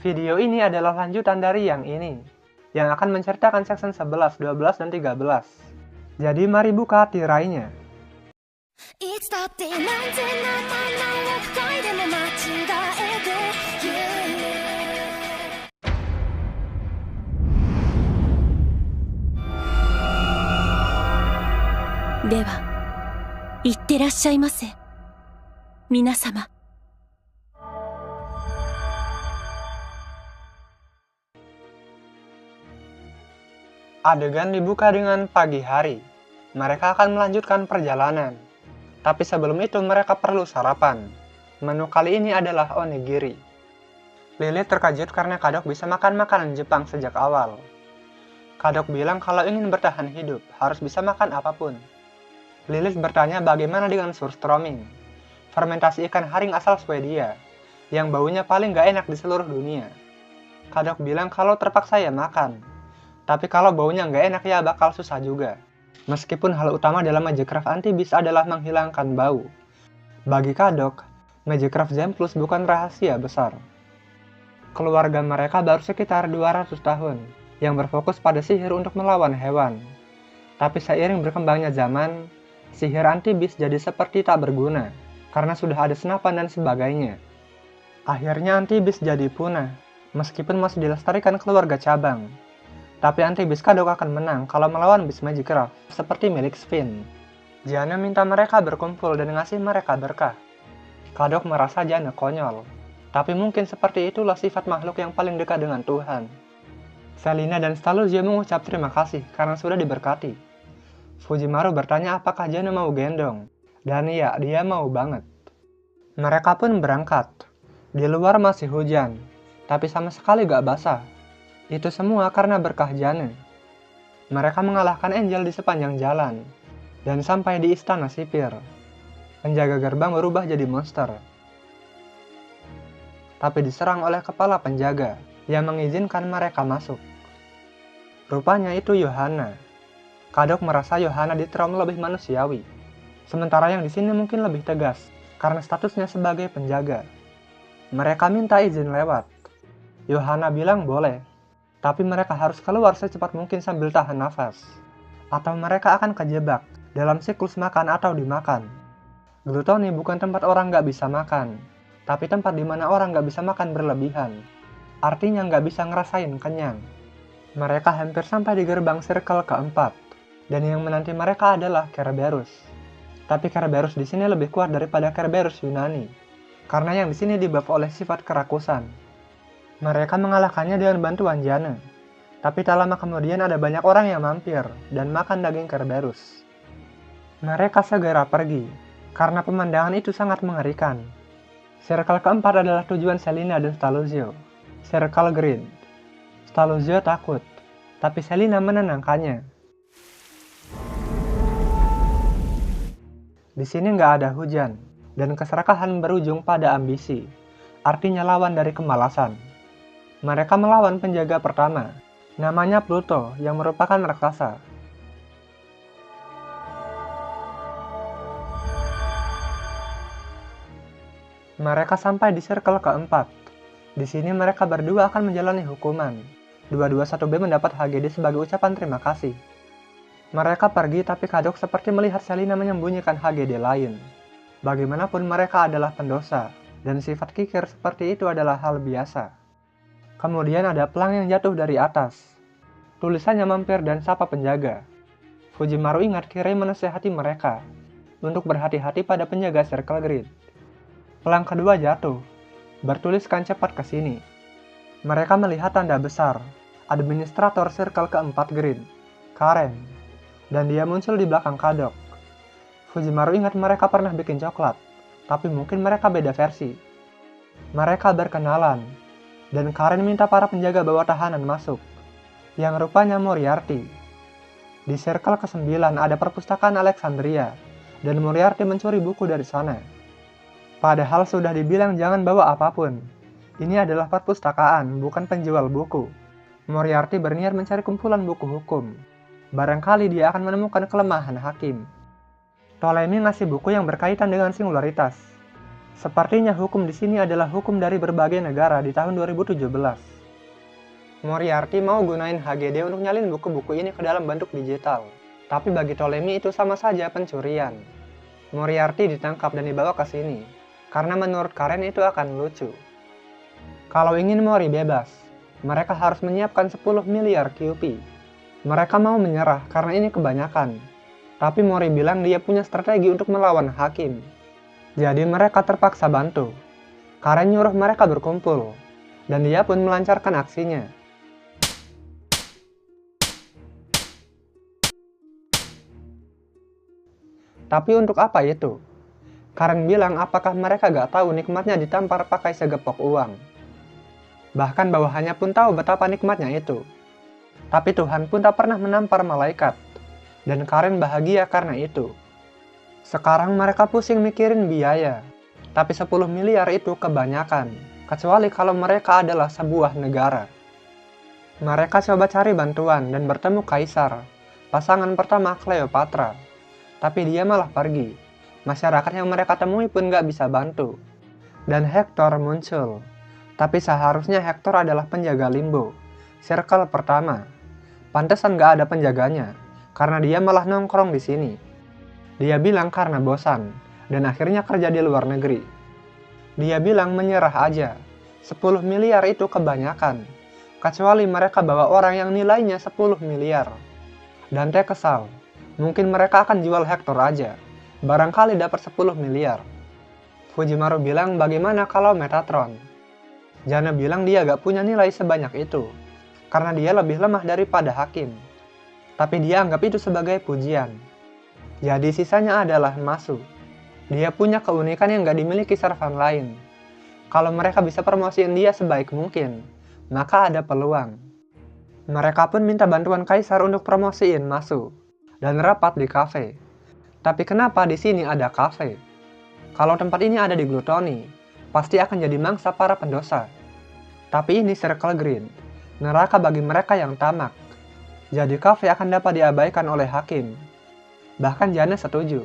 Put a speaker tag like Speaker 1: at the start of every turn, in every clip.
Speaker 1: Video ini adalah lanjutan dari yang ini, yang akan menceritakan section 11, 12, dan 13. Jadi mari buka tirainya.
Speaker 2: いつだって何千何万何億回でも間違えて では、いってらっしゃいませ。皆様。
Speaker 1: Adegan dibuka dengan pagi hari. Mereka akan melanjutkan perjalanan. Tapi sebelum itu mereka perlu sarapan. Menu kali ini adalah onigiri. Lilith terkejut karena Kadok bisa makan makanan Jepang sejak awal. Kadok bilang kalau ingin bertahan hidup, harus bisa makan apapun. Lilith bertanya bagaimana dengan surströmming, fermentasi ikan haring asal Swedia, yang baunya paling gak enak di seluruh dunia. Kadok bilang kalau terpaksa ya makan, tapi kalau baunya gak enak ya bakal susah juga. Meskipun hal utama dalam Magicraft Anti-Beast adalah menghilangkan bau. Bagi Kadok, Magicraft Gem Plus bukan rahasia besar. Keluarga mereka baru sekitar 200 tahun, yang berfokus pada sihir untuk melawan hewan. Tapi seiring berkembangnya zaman, sihir Anti-Beast jadi seperti tak berguna, karena sudah ada senapan dan sebagainya. Akhirnya Anti-Beast jadi punah, meskipun masih dilestarikan keluarga cabang. Tapi Anti-Beast Kadok akan menang kalau melawan Beast Magicraft, seperti milik Spin. Jana minta mereka berkumpul dan ngasih mereka berkah. Kadok merasa Jana konyol, tapi mungkin seperti itulah sifat makhluk yang paling dekat dengan Tuhan. Selina dan Staluzio mengucap terima kasih karena sudah diberkati. Fujimaru bertanya apakah Jana mau gendong, dan iya, dia mau banget. Mereka pun berangkat. Di luar masih hujan, tapi sama sekali gak basah. Itu semua karena berkah Jana. Mereka mengalahkan Angel di sepanjang jalan, dan sampai di istana sipir. Penjaga gerbang berubah jadi monster, tapi diserang oleh kepala penjaga yang mengizinkan mereka masuk. Rupanya itu Yohana. Kadok merasa Yohana di Trom lebih manusiawi, sementara yang di sini mungkin lebih tegas karena statusnya sebagai penjaga. Mereka minta izin lewat. Yohana bilang boleh, tapi mereka harus keluar secepat mungkin sambil tahan nafas, atau mereka akan kejebak dalam siklus makan atau dimakan. Glutoni bukan tempat orang nggak bisa makan, tapi tempat di mana orang nggak bisa makan berlebihan. Artinya nggak bisa ngerasain kenyang. Mereka hampir sampai di gerbang circle keempat, dan yang menanti mereka adalah Kerberos. Tapi Kerberos di sini lebih kuat daripada Kerberos Yunani, karena yang di sini dibuff oleh sifat kerakusan. Mereka mengalahkannya dengan bantuan Jana, tapi tak lama kemudian ada banyak orang yang mampir dan makan daging Kerberos. Mereka segera pergi, karena pemandangan itu sangat mengerikan. Circle keempat adalah tujuan Selina dan Staluzio, Circle Green. Staluzio takut, tapi Selina menenangkannya. Di sini nggak ada hujan, dan keserakahan berujung pada ambisi, artinya lawan dari kemalasan. Mereka melawan penjaga pertama, namanya Pluto yang merupakan raksasa. Mereka sampai di circle keempat. Di sini mereka berdua akan menjalani hukuman. 221B mendapat HGD sebagai ucapan terima kasih. Mereka pergi tapi Kadok seperti melihat Selina menyembunyikan HGD lain. Bagaimanapun mereka adalah pendosa, dan sifat kikir seperti itu adalah hal biasa. Kemudian ada pelang yang jatuh dari atas. Tulisannya mampir dan sapa penjaga. Fujimaru ingat Kirei menasihati mereka untuk berhati-hati pada penjaga Circle Grid. Pelang kedua jatuh, bertuliskan cepat ke sini. Mereka melihat tanda besar, administrator Circle keempat Grid, Karen, dan dia muncul di belakang Kadok. Fujimaru ingat mereka pernah bikin coklat, tapi mungkin mereka beda versi. Mereka berkenalan, dan Karen minta para penjaga bawah tahanan masuk, yang rupanya Moriarty. Di circle ke-9 ada perpustakaan Alexandria, dan Moriarty mencuri buku dari sana. Padahal sudah dibilang jangan bawa apapun. Ini adalah perpustakaan, bukan penjual buku. Moriarty berniat mencari kumpulan buku hukum. Barangkali dia akan menemukan kelemahan hakim. Ptolemy ngasih buku yang berkaitan dengan singularitas. Sepertinya hukum di sini adalah hukum dari berbagai negara di tahun 2017. Moriarty mau gunain HGD untuk nyalin buku-buku ini ke dalam bentuk digital. Tapi bagi Ptolemy itu sama saja pencurian. Moriarty ditangkap dan dibawa ke sini, karena menurut Karen itu akan lucu. Kalau ingin Mori bebas, mereka harus menyiapkan 10 miliar QP. Mereka mau menyerah karena ini kebanyakan. Tapi Mori bilang dia punya strategi untuk melawan hakim. Jadi mereka terpaksa bantu. Karen nyuruh mereka berkumpul, dan dia pun melancarkan aksinya. Tapi untuk apa itu? Karen bilang apakah mereka gak tahu nikmatnya ditampar pakai segepok uang. Bahkan bawahannya pun tahu betapa nikmatnya itu. Tapi Tuhan pun tak pernah menampar malaikat. Dan Karen bahagia karena itu. Sekarang mereka pusing mikirin biaya. Tapi 10 miliar itu kebanyakan. Kecuali kalau mereka adalah sebuah negara. Mereka coba cari bantuan dan bertemu Kaisar. Pasangan pertama Cleopatra. Tapi dia malah pergi. Masyarakat yang mereka temui pun gak bisa bantu. Dan Hector muncul. Tapi seharusnya Hector adalah penjaga limbo. Circle pertama. Pantesan gak ada penjaganya. Karena dia malah nongkrong di sini. Dia bilang karena bosan. Dan akhirnya kerja di luar negeri. Dia bilang menyerah aja. 10 miliar itu kebanyakan. Kecuali mereka bawa orang yang nilainya 10 miliar. Dante kesal. Mungkin mereka akan jual Hector aja. Barangkali dapat 10 miliar. Fujimaru bilang bagaimana kalau Metatron? Jana bilang dia gak punya nilai sebanyak itu. Karena dia lebih lemah daripada Hakim. Tapi dia anggap itu sebagai pujian. Jadi sisanya adalah Masu. Dia punya keunikan yang gak dimiliki servan lain. Kalau mereka bisa promosiin dia sebaik mungkin, maka ada peluang. Mereka pun minta bantuan Kaisar untuk promosiin Masu. Dan rapat di kafe. Tapi kenapa di sini ada kafe? Kalau tempat ini ada di Gluttony, pasti akan jadi mangsa para pendosa. Tapi ini Circle Green, neraka bagi mereka yang tamak. Jadi kafe akan dapat diabaikan oleh hakim. Bahkan Jana setuju.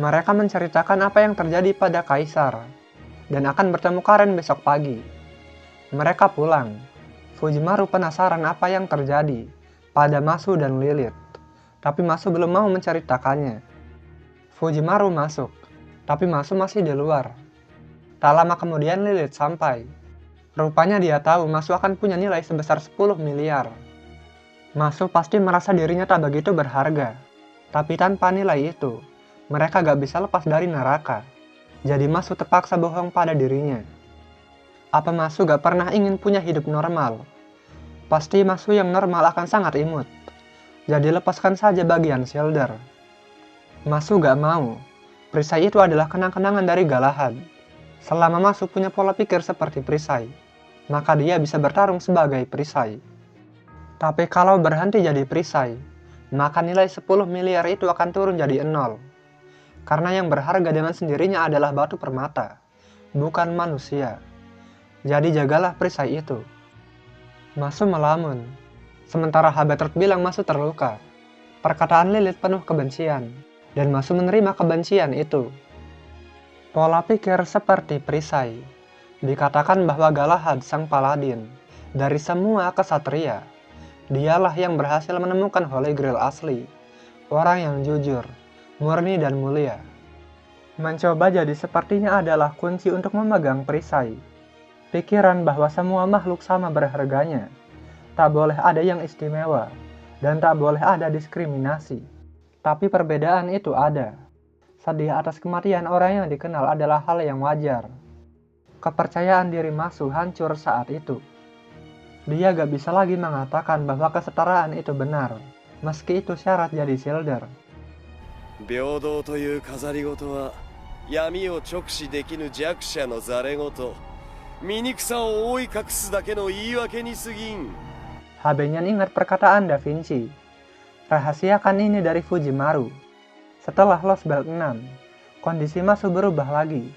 Speaker 1: Mereka menceritakan apa yang terjadi pada Kaisar, dan akan bertemu Karen besok pagi. Mereka pulang. Fujimaru penasaran apa yang terjadi pada Masu dan Lilith. Tapi Masu belum mau menceritakannya. Fujimaru masuk, tapi Masu masih di luar. Tak lama kemudian Lilith sampai. Rupanya dia tahu Masu akan punya nilai sebesar 10 miliar. Masu pasti merasa dirinya tak begitu berharga. Tapi tanpa nilai itu, mereka gak bisa lepas dari neraka. Jadi Masu terpaksa bohong pada dirinya. Apa Masu gak pernah ingin punya hidup normal? Pasti Masu yang normal akan sangat imut. Jadi lepaskan saja bagian shoulder. Masu gak mau. Perisai itu adalah kenang-kenangan dari Galahad. Selama Masu punya pola pikir seperti perisai, maka dia bisa bertarung sebagai perisai. Tapi kalau berhenti jadi perisai, maka nilai 10 miliar itu akan turun jadi 0. Karena yang berharga dengan sendirinya adalah batu permata, bukan manusia. Jadi jagalah perisai itu. Masu melamun. Sementara Habetrot bilang Masu terluka. Perkataan Lilith penuh kebencian. Dan Masu menerima kebencian itu. Pola pikir seperti perisai. Dikatakan bahwa Galahad sang paladin. Dari semua kesatria. Dialah yang berhasil menemukan Holy Grail asli. Orang yang jujur, murni dan mulia. Mencoba jadi sepertinya adalah kunci untuk memegang perisai. Pikiran bahwa semua makhluk sama berharganya. Tak boleh ada yang istimewa. Dan tak boleh ada diskriminasi. Tapi perbedaan itu ada. Sedih atas kematian orang yang dikenal adalah hal yang wajar. Kepercayaan diri Masu hancur saat itu. Dia gak bisa lagi mengatakan bahwa kesetaraan itu benar. Meski itu syarat jadi shielder.
Speaker 3: 平等という飾り事は闇を直視できぬ弱者のざれ言。醜さを覆い隠すだけの言い訳に過ぎん。
Speaker 1: Habenyan ingat perkataan Da Vinci. Rahasiakan ini dari Fujimaru. Setelah Lost Belt 6, kondisi Masu berubah lagi.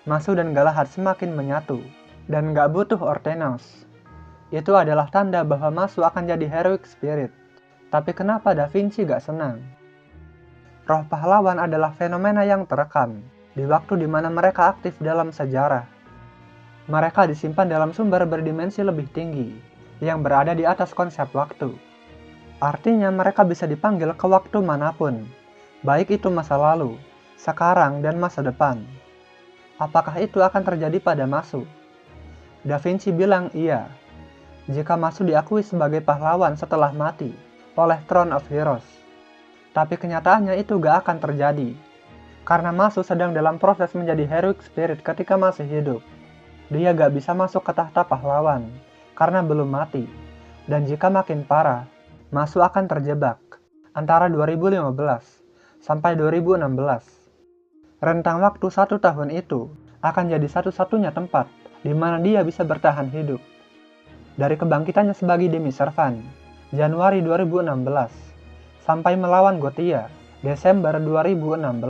Speaker 1: Masu dan Galahad semakin menyatu, dan gak butuh Ortenos. Itu adalah tanda bahwa Masu akan jadi heroic spirit. Tapi kenapa Da Vinci gak senang? Roh pahlawan adalah fenomena yang terekam di waktu di mana mereka aktif dalam sejarah. Mereka disimpan dalam sumber berdimensi lebih tinggi yang berada di atas konsep waktu. Artinya mereka bisa dipanggil ke waktu manapun, baik itu masa lalu, sekarang, dan masa depan. Apakah itu akan terjadi pada Masu? Da Vinci bilang iya, jika Masu diakui sebagai pahlawan setelah mati oleh Throne of Heroes. Tapi kenyataannya itu gak akan terjadi, karena Masu sedang dalam proses menjadi heroic spirit ketika masih hidup. Dia gak bisa masuk ke tahta pahlawan, karena belum mati. Dan jika makin parah, Masu akan terjebak antara 2015 sampai 2016. Rentang waktu 1 tahun itu akan jadi satu-satunya tempat di mana dia bisa bertahan hidup. Dari kebangkitannya sebagai Demi Servant, Januari 2016, sampai melawan Gothia, Desember 2016.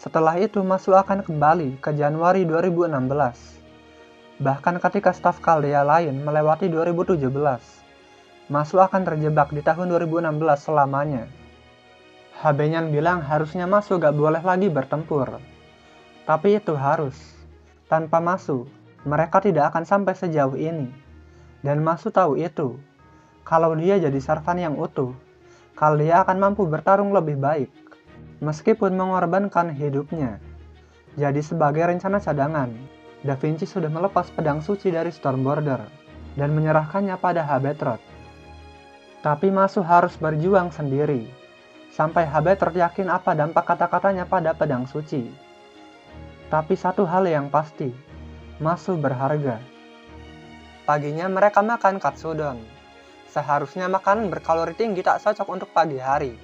Speaker 1: Setelah itu Masu akan kembali ke Januari 2016. Bahkan ketika staf Chaldea lain melewati 2017, Masu akan terjebak di tahun 2016 selamanya. Habenyan bilang harusnya Masu gak boleh lagi bertempur. Tapi itu harus. Tanpa Masu, mereka tidak akan sampai sejauh ini. Dan Masu tahu itu. Kalau dia jadi servan yang utuh, Chaldea akan mampu bertarung lebih baik, meskipun mengorbankan hidupnya. Jadi sebagai rencana cadangan, Da Vinci sudah melepas pedang suci dari Stormborder dan menyerahkannya pada Habetrot. Tapi Masu harus berjuang sendiri, sampai Habetrot yakin apa dampak kata-katanya pada pedang suci. Tapi satu hal yang pasti, Masu berharga. Paginya mereka makan katsudon. Seharusnya makanan berkalori tinggi tak cocok untuk pagi hari.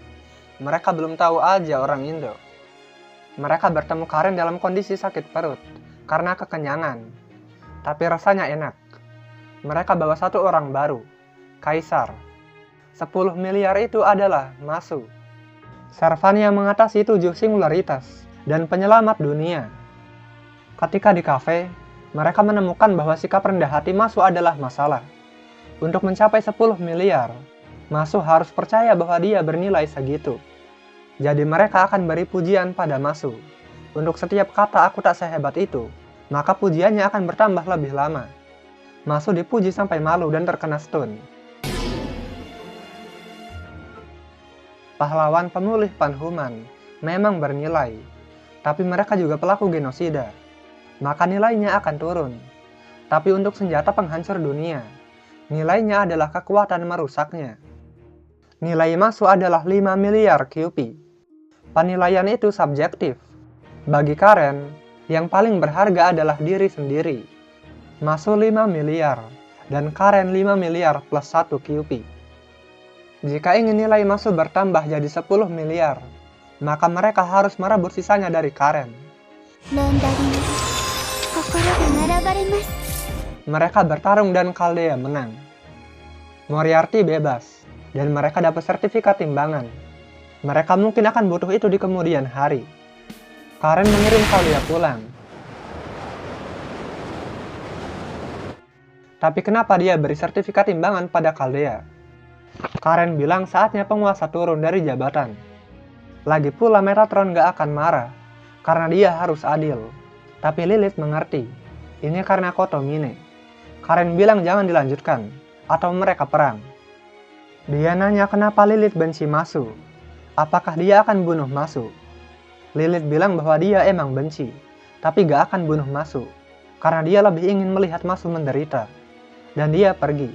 Speaker 1: Mereka belum tahu aja orang Indo. Mereka bertemu Karen dalam kondisi sakit perut karena kekenyangan. Tapi rasanya enak. Mereka bawa satu orang baru, Kaisar. 10 miliar itu adalah Masu. Servan yang mengatasi 7 singularitas dan penyelamat dunia. Ketika di kafe, mereka menemukan bahwa sikap rendah hati Masu adalah masalah. Untuk mencapai 10 miliar, Masu harus percaya bahwa dia bernilai segitu. Jadi mereka akan beri pujian pada Masu. Untuk setiap kata aku tak sehebat itu, maka pujiannya akan bertambah lebih lama. Masu dipuji sampai malu dan terkena stun. Pahlawan pemulih Panhuman memang bernilai, tapi mereka juga pelaku genosida. Maka nilainya akan turun. Tapi untuk senjata penghancur dunia, nilainya adalah kekuatan merusaknya. Nilai Masu adalah 5 miliar QP. Penilaian itu subjektif. Bagi Karen, yang paling berharga adalah diri sendiri. Masu 5 miliar, dan Karen 5 miliar plus 1 QP. Jika ingin nilai Masu bertambah jadi 10 miliar, maka mereka harus merebut sisanya dari Karen. Mereka bertarung dan Chaldea menang. Moriarty bebas, dan mereka dapat sertifikat timbangan. Mereka mungkin akan butuh itu di kemudian hari. Karen mengirim Chaldea pulang. Tapi kenapa dia beri sertifikat timbangan pada Chaldea? Karen bilang saatnya penguasa turun dari jabatan. Lagi pula Metatron gak akan marah, karena dia harus adil. Tapi Lilith mengerti. Ini karena Kotomine. Karen bilang jangan dilanjutkan, atau mereka perang. Dia nanya kenapa Lilith benci Masu. Apakah dia akan bunuh Masu? Lilith bilang bahwa dia emang benci, tapi gak akan bunuh Masu, karena dia lebih ingin melihat Masu menderita. Dan dia pergi.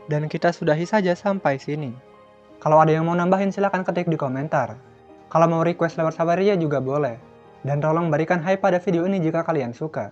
Speaker 1: Dan kita sudahi saja sampai sini. Kalau ada yang mau nambahin silahkan ketik di komentar. Kalau mau request lewat Sabaria juga boleh. Dan tolong berikan hype pada video ini jika kalian suka.